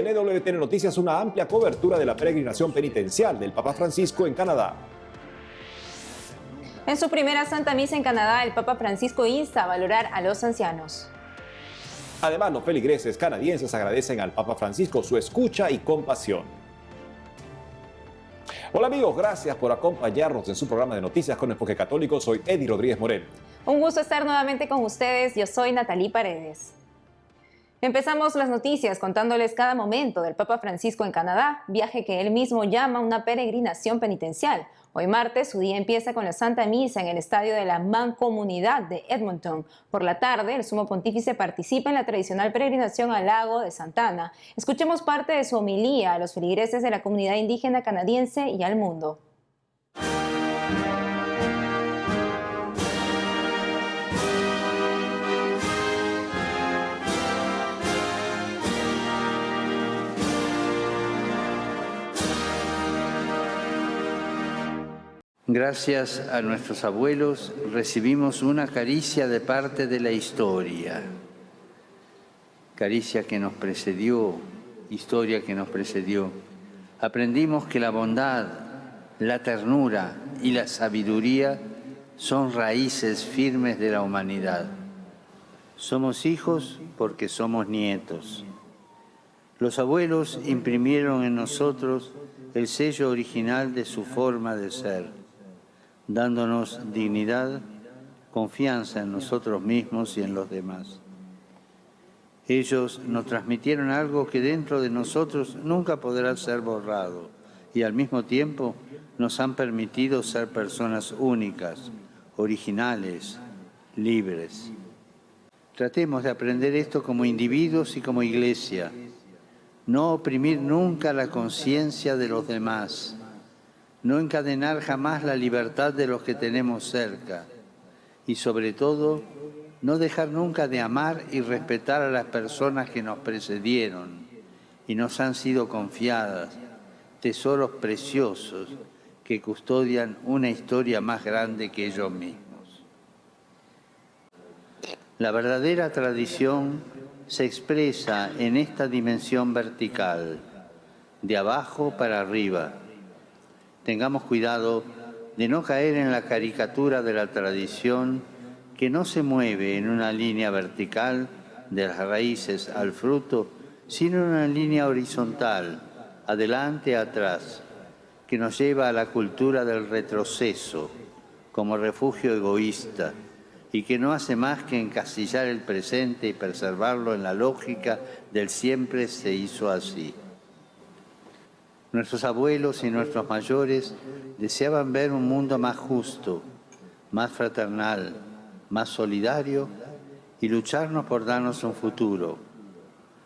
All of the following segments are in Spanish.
en EWTN Noticias una amplia cobertura de la peregrinación penitencial del Papa Francisco en Canadá. En su primera Santa Misa en Canadá, el Papa Francisco insta a valorar a los ancianos. Además, los feligreses canadienses agradecen al Papa Francisco su escucha y compasión. Hola amigos, gracias por acompañarnos en su programa de Noticias con Enfoque Católico. Soy Eddie Rodríguez Morel. Un gusto estar nuevamente con ustedes. Yo soy Natalie Paredes. Empezamos las noticias contándoles cada momento del Papa Francisco en Canadá, viaje que él mismo llama una peregrinación penitencial. Hoy martes su día empieza con la Santa Misa en el estadio de la Mancomunidad de Edmonton. Por la tarde, el Sumo Pontífice participa en la tradicional peregrinación al lago de Santa Ana. Escuchemos parte de su homilía a los feligreses de la comunidad indígena canadiense y al mundo. Gracias a nuestros abuelos recibimos una caricia de parte de la historia. Caricia que nos precedió, historia que nos precedió. Aprendimos que la bondad, la ternura y la sabiduría son raíces firmes de la humanidad. Somos hijos porque somos nietos. Los abuelos imprimieron en nosotros el sello original de su forma de ser, dándonos dignidad, confianza en nosotros mismos y en los demás. Ellos nos transmitieron algo que dentro de nosotros nunca podrá ser borrado y al mismo tiempo nos han permitido ser personas únicas, originales, libres. Tratemos de aprender esto como individuos y como iglesia. No oprimir nunca la conciencia de los demás. No encadenar jamás la libertad de los que tenemos cerca y sobre todo no dejar nunca de amar y respetar a las personas que nos precedieron y nos han sido confiadas, tesoros preciosos que custodian una historia más grande que ellos mismos. La verdadera tradición se expresa en esta dimensión vertical, de abajo para arriba. Tengamos cuidado de no caer en la caricatura de la tradición que no se mueve en una línea vertical de las raíces al fruto, sino en una línea horizontal, adelante a atrás, que nos lleva a la cultura del retroceso como refugio egoísta y que no hace más que encasillar el presente y preservarlo en la lógica del siempre se hizo así. Nuestros abuelos y nuestros mayores deseaban ver un mundo más justo, más fraternal, más solidario y lucharnos por darnos un futuro.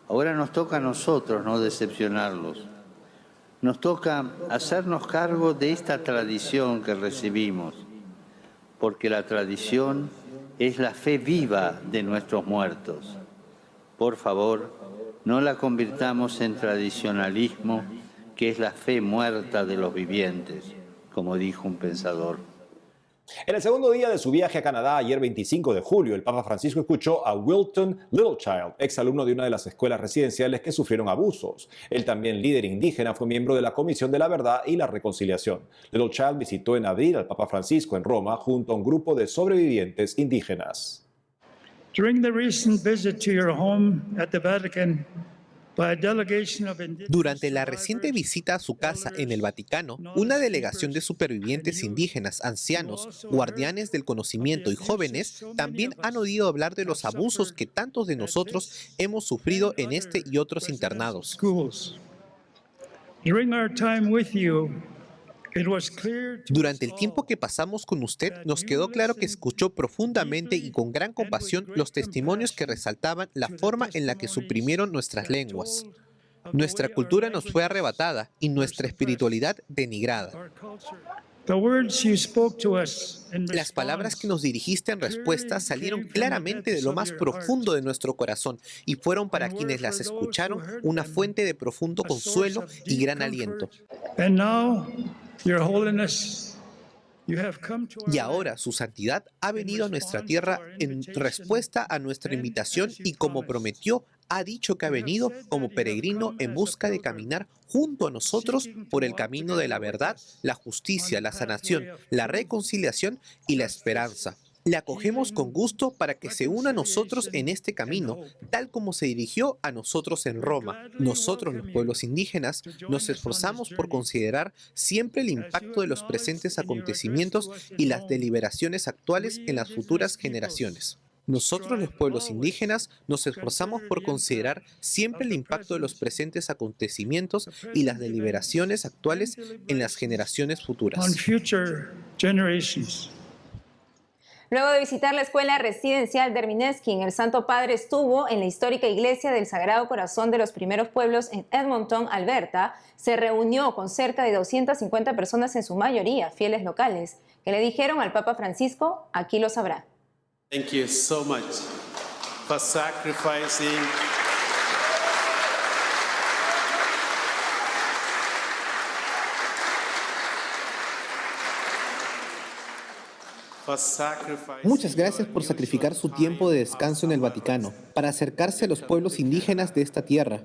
Ahora nos toca a nosotros no decepcionarlos. Nos toca hacernos cargo de esta tradición que recibimos, porque la tradición es la fe viva de nuestros muertos. Por favor, no la convirtamos en tradicionalismo, que es la fe muerta de los vivientes, como dijo un pensador. En el segundo día de su viaje a Canadá, ayer 25 de julio, el Papa Francisco escuchó a Wilton Littlechild, exalumno de una de las escuelas residenciales que sufrieron abusos. Él, también líder indígena, fue miembro de la Comisión de la Verdad y la Reconciliación. Littlechild visitó en abril al Papa Francisco en Roma junto a un grupo de sobrevivientes indígenas. During the recent visit to your home at the Vatican, durante la reciente visita a su casa en el Vaticano, una delegación de supervivientes indígenas, ancianos, guardianes del conocimiento y jóvenes también han oído hablar de los abusos que tantos de nosotros hemos sufrido en este y otros internados. Durante el tiempo que pasamos con usted, nos quedó claro que escuchó profundamente y con gran compasión los testimonios que resaltaban la forma en la que suprimieron nuestras lenguas. Nuestra cultura nos fue arrebatada y nuestra espiritualidad denigrada. Las palabras que nos dirigiste en respuesta salieron claramente de lo más profundo de nuestro corazón y fueron para quienes las escucharon una fuente de profundo consuelo y gran aliento. Y ahora, Su Santidad ha venido a nuestra tierra en respuesta a nuestra invitación y, como prometió, Ha dicho que ha venido como peregrino en busca de caminar junto a nosotros por el camino de la verdad, la justicia, la sanación, la reconciliación y la esperanza. Le acogemos con gusto para que se una a nosotros en este camino, tal como se dirigió a nosotros en Roma. Nosotros, los pueblos indígenas, nos esforzamos por considerar siempre el impacto de los presentes acontecimientos y las deliberaciones actuales en las futuras generaciones. Nosotros, los pueblos indígenas, nos esforzamos por considerar siempre el impacto de los presentes acontecimientos y las deliberaciones actuales en las generaciones futuras. Luego de visitar la escuela residencial de Hermineskin, el Santo Padre estuvo en la histórica iglesia del Sagrado Corazón de los Primeros Pueblos en Edmonton, Alberta. Se reunió con cerca de 250 personas, en su mayoría fieles locales, que le dijeron al Papa Francisco: aquí lo sabrá. Thank you so much for sacrificing Muchas gracias por sacrificar su tiempo de descanso en el Vaticano para acercarse a los pueblos indígenas de esta tierra.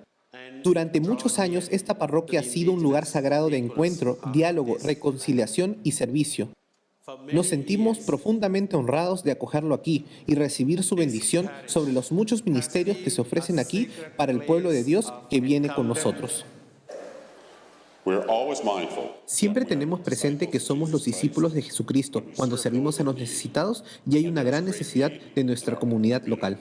Durante muchos años, esta parroquia ha sido un lugar sagrado de encuentro, diálogo, reconciliación y servicio. Nos sentimos profundamente honrados de acogerlo aquí y recibir su bendición sobre los muchos ministerios que se ofrecen aquí para el pueblo de Dios que viene con nosotros. Siempre tenemos presente que somos los discípulos de Jesucristo cuando servimos a los necesitados y hay una gran necesidad de nuestra comunidad local.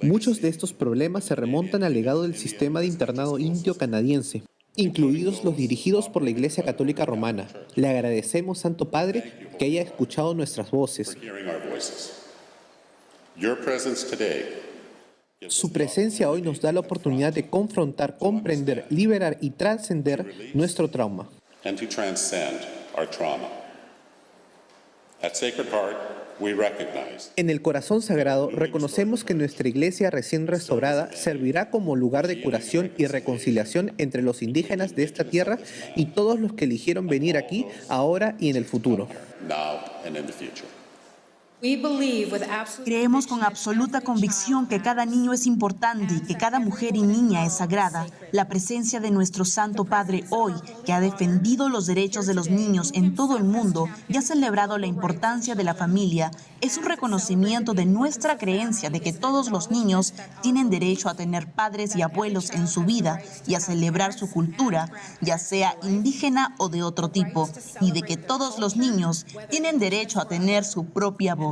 Muchos de estos problemas se remontan al legado del sistema de internado indio canadiense, incluidos los dirigidos por la Iglesia Católica Romana. Le agradecemos, Santo Padre, que haya escuchado nuestras voces. Su presencia hoy nos da la oportunidad de confrontar, comprender, liberar y trascender nuestro trauma. En el Corazón Sagrado reconocemos que nuestra iglesia recién restaurada servirá como lugar de curación y reconciliación entre los indígenas de esta tierra y todos los que eligieron venir aquí ahora y en el futuro. Creemos con absoluta convicción que cada niño es importante y que cada mujer y niña es sagrada. La presencia de nuestro Santo Padre hoy, que ha defendido los derechos de los niños en todo el mundo y ha celebrado la importancia de la familia, es un reconocimiento de nuestra creencia de que todos los niños tienen derecho a tener padres y abuelos en su vida y a celebrar su cultura, ya sea indígena o de otro tipo, y de que todos los niños tienen derecho a tener su propia voz.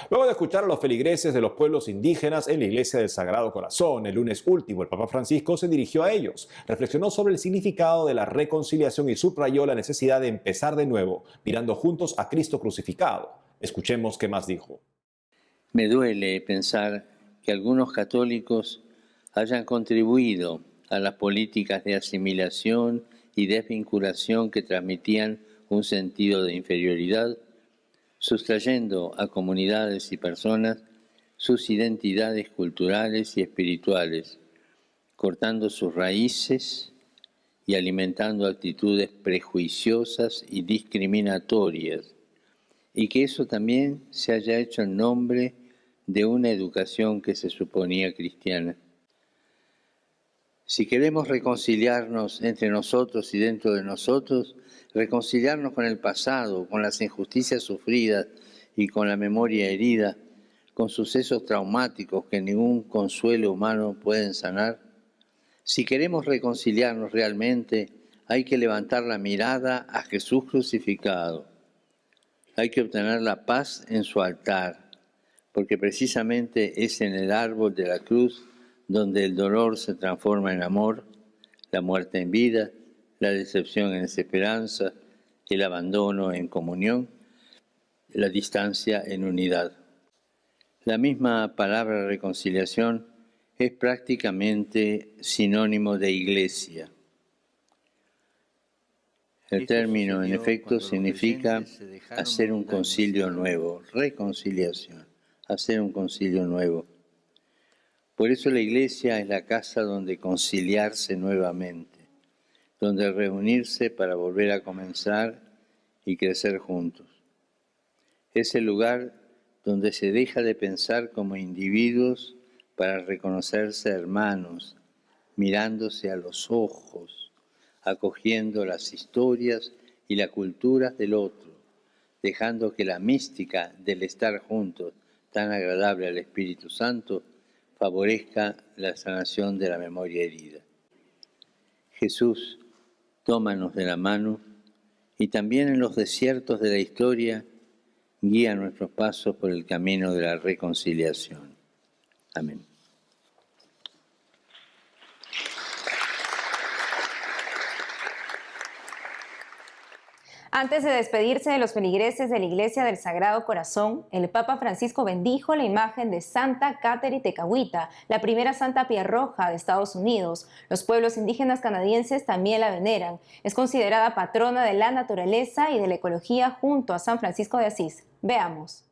Luego de escuchar a los feligreses de los pueblos indígenas en la Iglesia del Sagrado Corazón, el lunes último, el Papa Francisco se dirigió a ellos, reflexionó sobre el significado de la reconciliación y subrayó la necesidad de empezar de nuevo, mirando juntos a Cristo crucificado. Escuchemos qué más dijo. Me duele pensar que algunos católicos hayan contribuido a las políticas de asimilación y desvinculación que transmitían un sentido de inferioridad, sustrayendo a comunidades y personas sus identidades culturales y espirituales, cortando sus raíces y alimentando actitudes prejuiciosas y discriminatorias, y que eso también se haya hecho en nombre de una educación que se suponía cristiana. Si queremos reconciliarnos entre nosotros y dentro de nosotros, reconciliarnos con el pasado, con las injusticias sufridas y con la memoria herida, con sucesos traumáticos que ningún consuelo humano pueden sanar. Si queremos reconciliarnos realmente, hay que levantar la mirada a Jesús crucificado. Hay que obtener la paz en su altar, porque precisamente es en el árbol de la cruz donde el dolor se transforma en amor, la muerte en vida, la decepción en esperanza, el abandono en comunión, la distancia en unidad. La misma palabra reconciliación es prácticamente sinónimo de iglesia. El término, en efecto, significa hacer un concilio nuevo, reconciliación, hacer un concilio nuevo. Por eso la iglesia es la casa donde conciliarse nuevamente, donde reunirse para volver a comenzar y crecer juntos. Es el lugar donde se deja de pensar como individuos para reconocerse hermanos, mirándose a los ojos, acogiendo las historias y la cultura del otro, dejando que la mística del estar juntos, tan agradable al Espíritu Santo, favorezca la sanación de la memoria herida. Jesús, tómanos de la mano y también en los desiertos de la historia, guía nuestros pasos por el camino de la reconciliación. Amén. Antes de despedirse de los feligreses de la Iglesia del Sagrado Corazón, el Papa Francisco bendijo la imagen de Santa Catherine Tekakwitha, la primera santa piel roja de Estados Unidos. Los pueblos indígenas canadienses también la veneran. Es considerada patrona de la naturaleza y de la ecología junto a San Francisco de Asís. Veamos.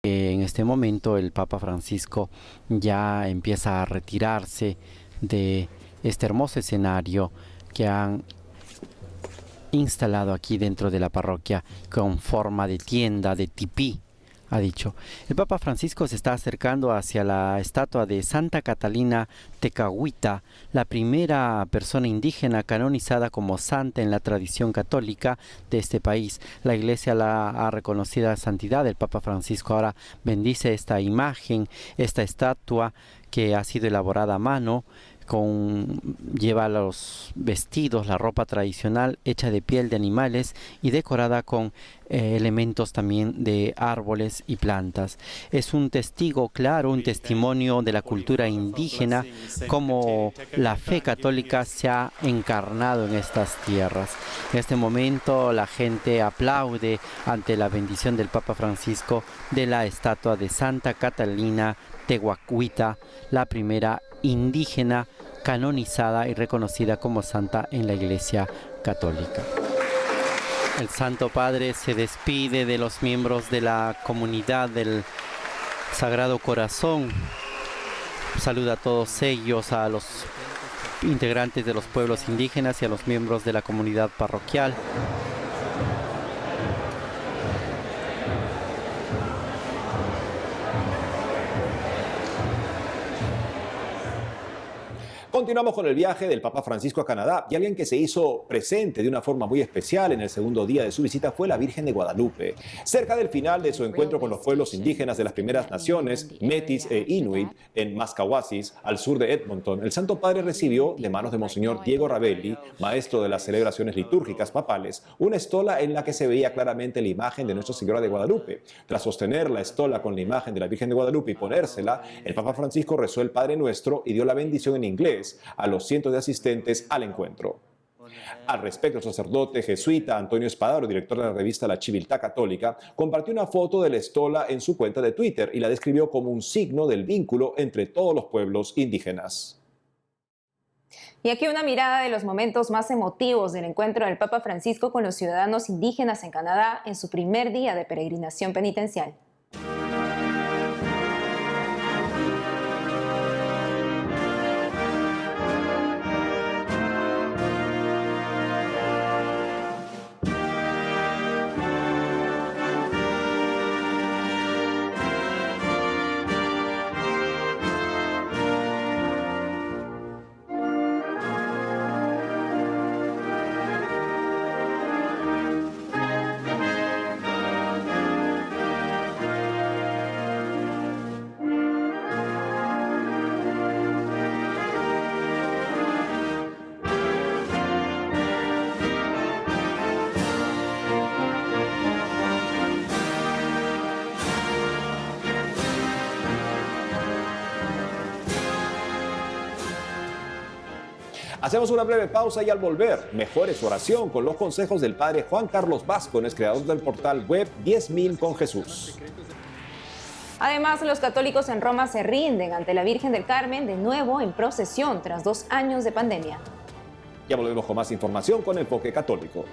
En este momento el Papa Francisco ya empieza a retirarse de este hermoso escenario que han instalado aquí dentro de la parroquia con forma de tienda, de tipí, ha dicho. El Papa Francisco se está acercando hacia la estatua de Santa Catalina Tekakwitha, la primera persona indígena canonizada como santa en la tradición católica de este país. La Iglesia la ha reconocido a santidad. El Papa Francisco ahora bendice esta imagen, esta estatua que ha sido elaborada a mano, lleva los vestidos, la ropa tradicional hecha de piel de animales y decorada con elementos también de árboles y plantas. Es un testigo claro, un testimonio de la cultura indígena, como la fe católica se ha encarnado en estas tierras. En este momento la gente aplaude ante la bendición del Papa Francisco de la estatua de Santa Catalina Tekakwitha, la primera indígena canonizada y reconocida como santa en la Iglesia Católica. El Santo Padre se despide de los miembros de la comunidad del Sagrado Corazón. Saluda a todos ellos, a los integrantes de los pueblos indígenas y a los miembros de la comunidad parroquial. Continuamos con el viaje del Papa Francisco a Canadá, y alguien que se hizo presente de una forma muy especial en el segundo día de su visita fue la Virgen de Guadalupe. Cerca del final de su encuentro con los pueblos indígenas de las primeras naciones, Métis e Inuit, en Mascahuasis, al sur de Edmonton, el Santo Padre recibió de manos de Monseñor Diego Ravelli, maestro de las celebraciones litúrgicas papales, una estola en la que se veía claramente la imagen de Nuestra Señora de Guadalupe. Tras sostener la estola con la imagen de la Virgen de Guadalupe y ponérsela, el Papa Francisco rezó el Padre Nuestro y dio la bendición en inglés a los cientos de asistentes al encuentro. Al respecto, el sacerdote jesuita Antonio Espadaro, director de la revista La Civiltà Católica, compartió una foto de la estola en su cuenta de Twitter y la describió como un signo del vínculo entre todos los pueblos indígenas. Y aquí una mirada de los momentos más emotivos del encuentro del Papa Francisco con los ciudadanos indígenas en Canadá en su primer día de peregrinación penitencial. Hacemos una breve pausa y al volver, mejore su oración con los consejos del Padre Juan Carlos Vázquez, creador del portal web 10.000 con Jesús. Además, los católicos en Roma se rinden ante la Virgen del Carmen de nuevo en procesión tras 2 años de pandemia. Ya volvemos con más información con Enfoque Católico.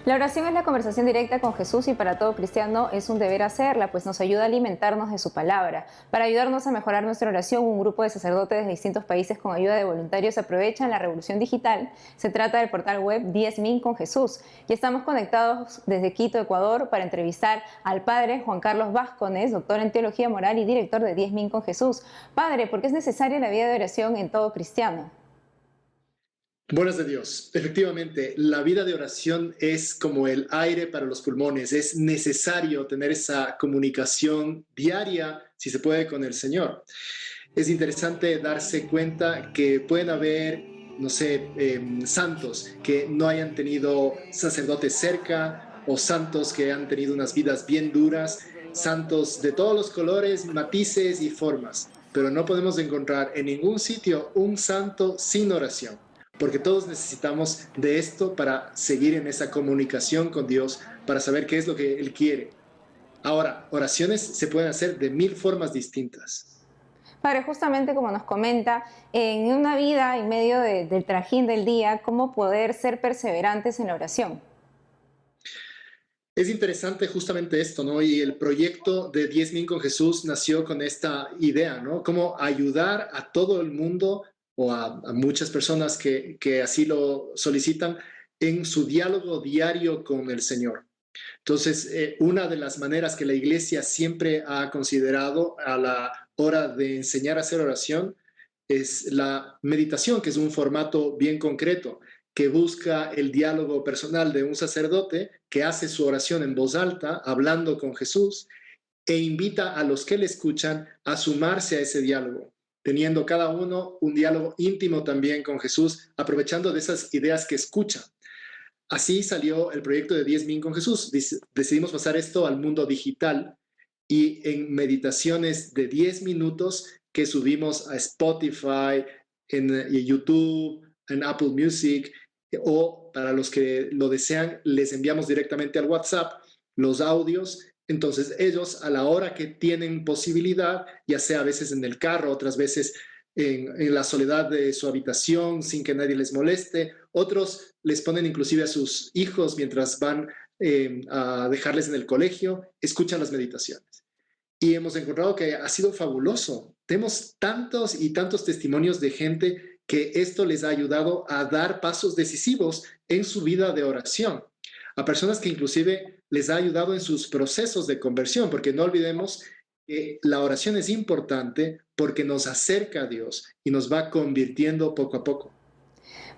La oración es la conversación directa con Jesús y para todo cristiano es un deber hacerla, pues nos ayuda a alimentarnos de su palabra. Para ayudarnos a mejorar nuestra oración, un grupo de sacerdotes de distintos países con ayuda de voluntarios aprovechan la revolución digital. Se trata del portal web 10.000 con Jesús. Y estamos conectados desde Quito, Ecuador, para entrevistar al padre Juan Carlos Vázquez, doctor en teología moral y director de 10.000 con Jesús. Padre, ¿por qué es necesaria la vida de oración en todo cristiano? Buenas de Dios. Efectivamente, la vida de oración es como el aire para los pulmones. Es necesario tener esa comunicación diaria, si se puede, con el Señor. Es interesante darse cuenta que pueden haber, no sé, santos que no hayan tenido sacerdotes cerca o santos que han tenido unas vidas bien duras, santos de todos los colores, matices y formas. Pero no podemos encontrar en ningún sitio un santo sin oración. Porque todos necesitamos de esto para seguir en esa comunicación con Dios, para saber qué es lo que Él quiere. Ahora, oraciones se pueden hacer de 1000 formas distintas. Padre, justamente como nos comenta, en una vida en medio del trajín del día, ¿cómo poder ser perseverantes en la oración? Es interesante justamente esto, ¿no? Y el proyecto de 10.000 con Jesús nació con esta idea, ¿no? Cómo ayudar a todo el mundo o a muchas personas que así lo solicitan en su diálogo diario con el Señor. Entonces, una de las maneras que la Iglesia siempre ha considerado a la hora de enseñar a hacer oración es la meditación, que es un formato bien concreto, que busca el diálogo personal de un sacerdote que hace su oración en voz alta, hablando con Jesús, e invita a los que le escuchan a sumarse a ese diálogo, teniendo cada uno un diálogo íntimo también con Jesús, aprovechando de esas ideas que escucha. Así salió el proyecto de 10.000 con Jesús. Decidimos pasar esto al mundo digital y en meditaciones de 10 minutos que subimos a Spotify, en YouTube, en Apple Music, o para los que lo desean, les enviamos directamente al WhatsApp los audios. Entonces ellos, a la hora que tienen posibilidad, ya sea a veces en el carro, otras veces en la soledad de su habitación, sin que nadie les moleste, otros les ponen inclusive a sus hijos mientras van a dejarles en el colegio, escuchan las meditaciones. Y hemos encontrado que ha sido fabuloso. Tenemos tantos y tantos testimonios de gente que esto les ha ayudado a dar pasos decisivos en su vida de oración. A personas que inclusive les ha ayudado en sus procesos de conversión, porque no olvidemos que la oración es importante porque nos acerca a Dios y nos va convirtiendo poco a poco.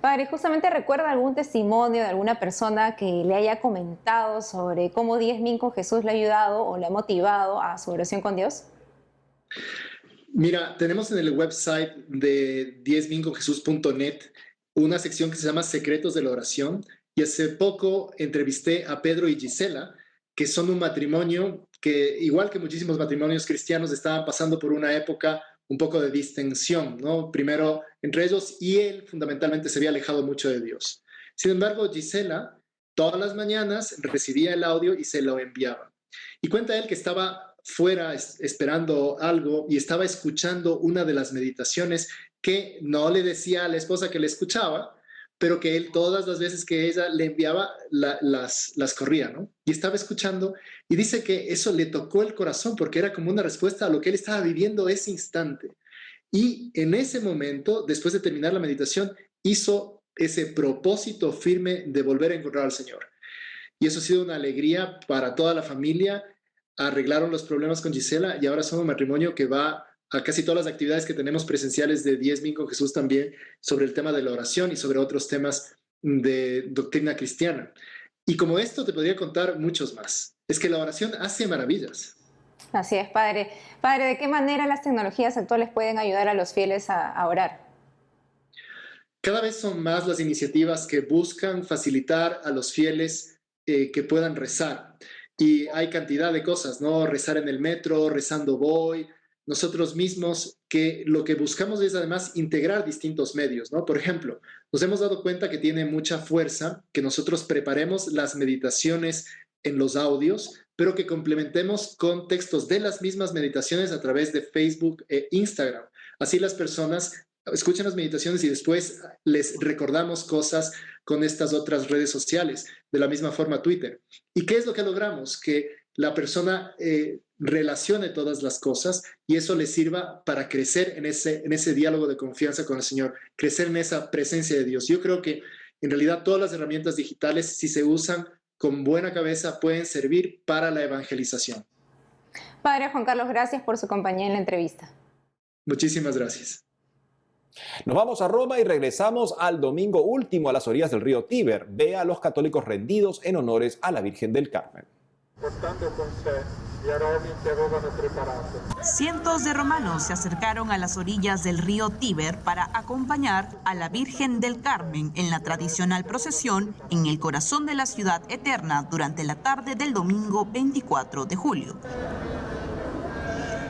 Padre, justamente recuerda algún testimonio de alguna persona que le haya comentado sobre cómo 10.000 con Jesús le ha ayudado o le ha motivado a su oración con Dios. Mira, tenemos en el website de 10.000conjesus.net una sección que se llama Secretos de la Oración. Y hace poco entrevisté a Pedro y Gisela, que son un matrimonio que, igual que muchísimos matrimonios cristianos, estaban pasando por una época un poco de distensión, ¿no? Primero entre ellos y él fundamentalmente se había alejado mucho de Dios. Sin embargo, Gisela todas las mañanas recibía el audio y se lo enviaba. Y cuenta él que estaba fuera esperando algo y estaba escuchando una de las meditaciones que no le decía a la esposa que le escuchaba, pero que él todas las veces que ella le enviaba las corría, ¿no? Y estaba escuchando y dice que eso le tocó el corazón porque era como una respuesta a lo que él estaba viviendo ese instante. Y en ese momento, después de terminar la meditación, hizo ese propósito firme de volver a encontrar al Señor. Y eso ha sido una alegría para toda la familia. Arreglaron los problemas con Gisela y ahora son un matrimonio que va a casi todas las actividades que tenemos presenciales de 10.000 con Jesús también, sobre el tema de la oración y sobre otros temas de doctrina cristiana. Y como esto te podría contar muchos más. Es que la oración hace maravillas. Así es, Padre. Padre, ¿de qué manera las tecnologías actuales pueden ayudar a los fieles a orar? Cada vez son más las iniciativas que buscan facilitar a los fieles que puedan rezar. Y hay cantidad de cosas, ¿no? Rezar en el metro, rezando voy. Nosotros mismos, que lo que buscamos es además integrar distintos medios, ¿no? Por ejemplo, nos hemos dado cuenta que tiene mucha fuerza que nosotros preparemos las meditaciones en los audios, pero que complementemos con textos de las mismas meditaciones a través de Facebook e Instagram. Así las personas escuchen las meditaciones y después les recordamos cosas con estas otras redes sociales, de la misma forma Twitter. ¿Y qué es lo que logramos? Que la persona relacione todas las cosas y eso le sirva para crecer en ese diálogo de confianza con el Señor, crecer en esa presencia de Dios. Yo creo que en realidad todas las herramientas digitales, si se usan con buena cabeza, pueden servir para la evangelización. Padre Juan Carlos, gracias por su compañía en la entrevista. Muchísimas gracias. Nos vamos a Roma y regresamos al domingo último a las orillas del río Tíber. Ve a los católicos rendidos en honores a la Virgen del Carmen. Cientos de romanos se acercaron a las orillas del río Tíber para acompañar a la Virgen del Carmen en la tradicional procesión en el corazón de la ciudad eterna durante la tarde del domingo 24 de julio.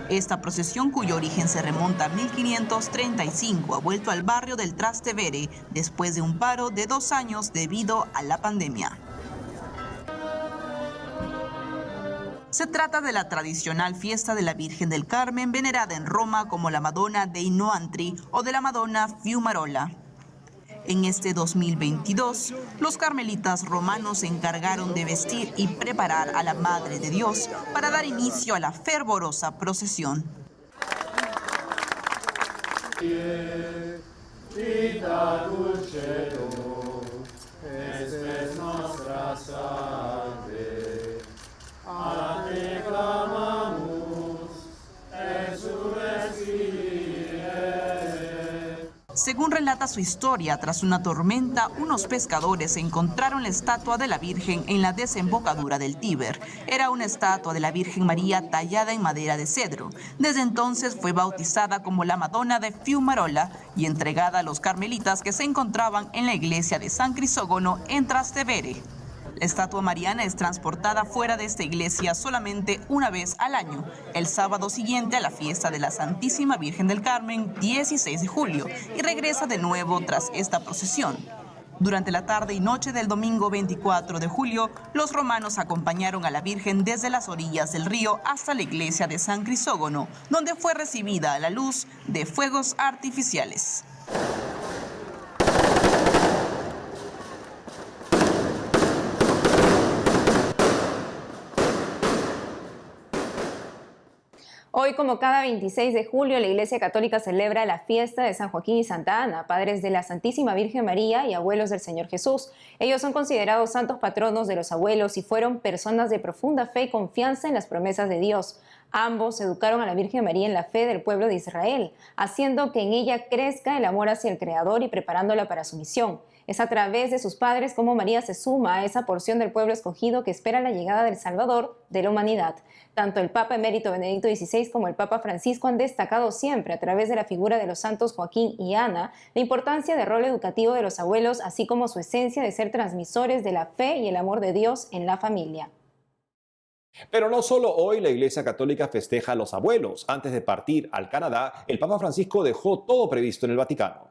Esta procesión, cuyo origen se remonta a 1535, ha vuelto al barrio del Trastevere después de un paro de 2 años debido a la pandemia. Se trata de la tradicional fiesta de la Virgen del Carmen, venerada en Roma como la Madonna dei Noantri o de la Madonna Fiumarola. En este 2022, los carmelitas romanos se encargaron de vestir y preparar a la Madre de Dios para dar inicio a la fervorosa procesión. Según relata su historia, tras una tormenta, unos pescadores encontraron la estatua de la Virgen en la desembocadura del Tíber. Era una estatua de la Virgen María tallada en madera de cedro. Desde entonces fue bautizada como la Madonna de Fiumarola y entregada a los carmelitas que se encontraban en la iglesia de San Crisógono en Trastevere. La estatua mariana es transportada fuera de esta iglesia solamente una vez al año, el sábado siguiente a la fiesta de la Santísima Virgen del Carmen, 16 de julio, y regresa de nuevo tras esta procesión. Durante la tarde y noche del domingo 24 de julio, los romanos acompañaron a la Virgen desde las orillas del río hasta la iglesia de San Crisógono, donde fue recibida a la luz de fuegos artificiales. Hoy, como cada 26 de julio, la Iglesia Católica celebra la fiesta de San Joaquín y Santa Ana, padres de la Santísima Virgen María y abuelos del Señor Jesús. Ellos son considerados santos patronos de los abuelos y fueron personas de profunda fe y confianza en las promesas de Dios. Ambos educaron a la Virgen María en la fe del pueblo de Israel, haciendo que en ella crezca el amor hacia el Creador y preparándola para su misión. Es a través de sus padres como María se suma a esa porción del pueblo escogido que espera la llegada del Salvador de la humanidad. Tanto el Papa emérito Benedicto XVI como el Papa Francisco han destacado siempre a través de la figura de los santos Joaquín y Ana la importancia del rol educativo de los abuelos, así como su esencia de ser transmisores de la fe y el amor de Dios en la familia. Pero no solo hoy la Iglesia Católica festeja a los abuelos. Antes de partir al Canadá, el Papa Francisco dejó todo previsto en el Vaticano.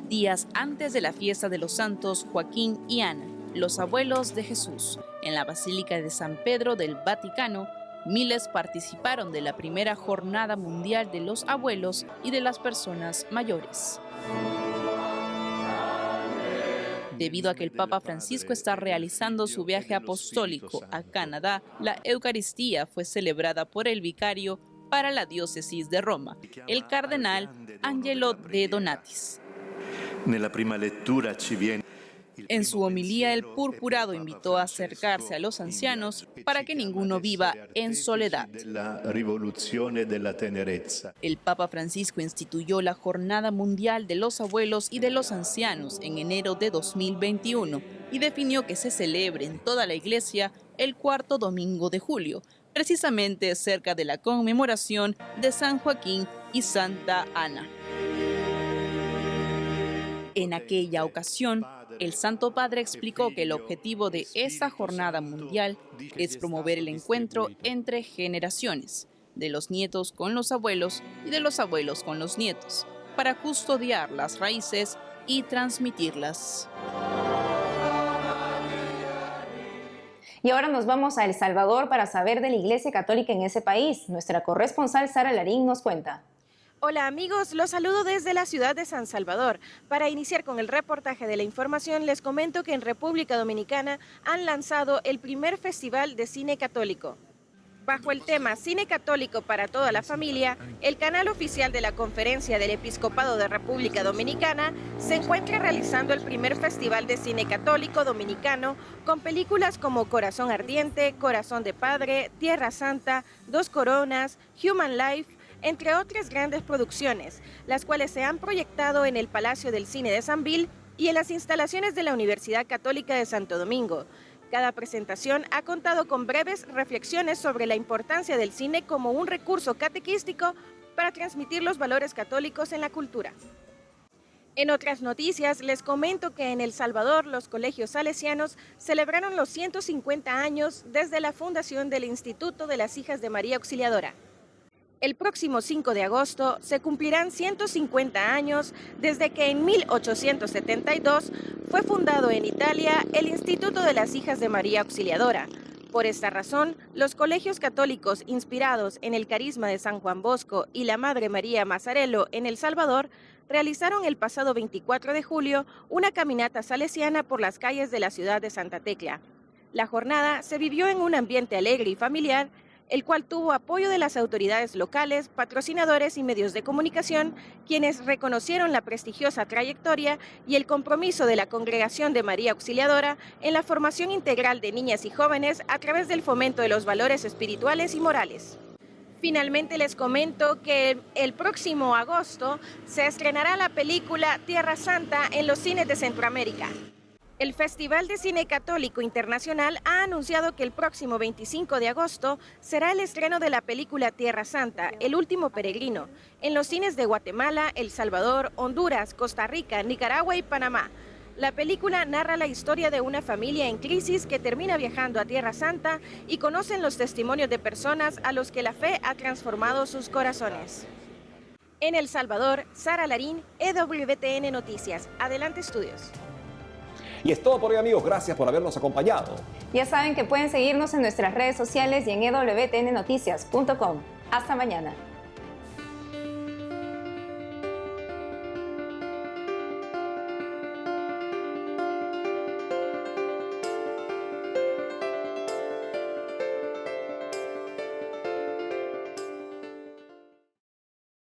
Días antes de la fiesta de los santos Joaquín y Ana, los abuelos de Jesús, en la Basílica de San Pedro del Vaticano, miles participaron de la primera Jornada Mundial de los Abuelos y de las Personas Mayores. Debido a que el Papa Francisco está realizando su viaje apostólico a Canadá, la Eucaristía fue celebrada por el vicario para la diócesis de Roma, el cardenal Angelo De Donatis. En su homilía, el purpurado invitó a acercarse a los ancianos para que ninguno viva en soledad. El Papa Francisco instituyó la Jornada Mundial de los Abuelos y de los Ancianos en enero de 2021 y definió que se celebre en toda la Iglesia el cuarto domingo de julio, precisamente cerca de la conmemoración de San Joaquín y Santa Ana. En aquella ocasión, el Santo Padre explicó que el objetivo de esta jornada mundial es promover el encuentro entre generaciones, de los nietos con los abuelos y de los abuelos con los nietos, para custodiar las raíces y transmitirlas. Y ahora nos vamos a El Salvador para saber de la Iglesia Católica en ese país. Nuestra corresponsal Sara Larín nos cuenta. Hola amigos, los saludo desde la ciudad de San Salvador. Para iniciar con el reportaje de la información, les comento que en República Dominicana han lanzado el primer festival de cine católico. Bajo el tema Cine Católico para toda la familia, el canal oficial de la Conferencia del Episcopado de República Dominicana se encuentra realizando el primer festival de cine católico dominicano con películas como Corazón Ardiente, Corazón de Padre, Tierra Santa, Dos Coronas, Human Life, entre otras grandes producciones, las cuales se han proyectado en el Palacio del Cine de Sambil y en las instalaciones de la Universidad Católica de Santo Domingo. Cada presentación ha contado con breves reflexiones sobre la importancia del cine como un recurso catequístico para transmitir los valores católicos en la cultura. En otras noticias, les comento que en El Salvador los colegios salesianos celebraron los 150 años desde la fundación del Instituto de las Hijas de María Auxiliadora. El próximo 5 de agosto se cumplirán 150 años desde que en 1872 fue fundado en Italia el Instituto de las Hijas de María Auxiliadora. Por esta razón, los colegios católicos inspirados en el carisma de San Juan Bosco y la Madre María Mazzarello en El Salvador realizaron el pasado 24 de julio una caminata salesiana por las calles de la ciudad de Santa Tecla. La jornada se vivió en un ambiente alegre y familiar, el cual tuvo apoyo de las autoridades locales, patrocinadores y medios de comunicación, quienes reconocieron la prestigiosa trayectoria y el compromiso de la Congregación de María Auxiliadora en la formación integral de niñas y jóvenes a través del fomento de los valores espirituales y morales. Finalmente les comento que el próximo agosto se estrenará la película Tierra Santa en los cines de Centroamérica. El Festival de Cine Católico Internacional ha anunciado que el próximo 25 de agosto será el estreno de la película Tierra Santa, El último peregrino, en los cines de Guatemala, El Salvador, Honduras, Costa Rica, Nicaragua y Panamá. La película narra la historia de una familia en crisis que termina viajando a Tierra Santa y conocen los testimonios de personas a los que la fe ha transformado sus corazones. En El Salvador, Sara Larín, EWTN Noticias. Adelante, estudios. Y es todo por hoy, amigos. Gracias por habernos acompañado. Ya saben que pueden seguirnos en nuestras redes sociales y en ewtnnoticias.com. Hasta mañana.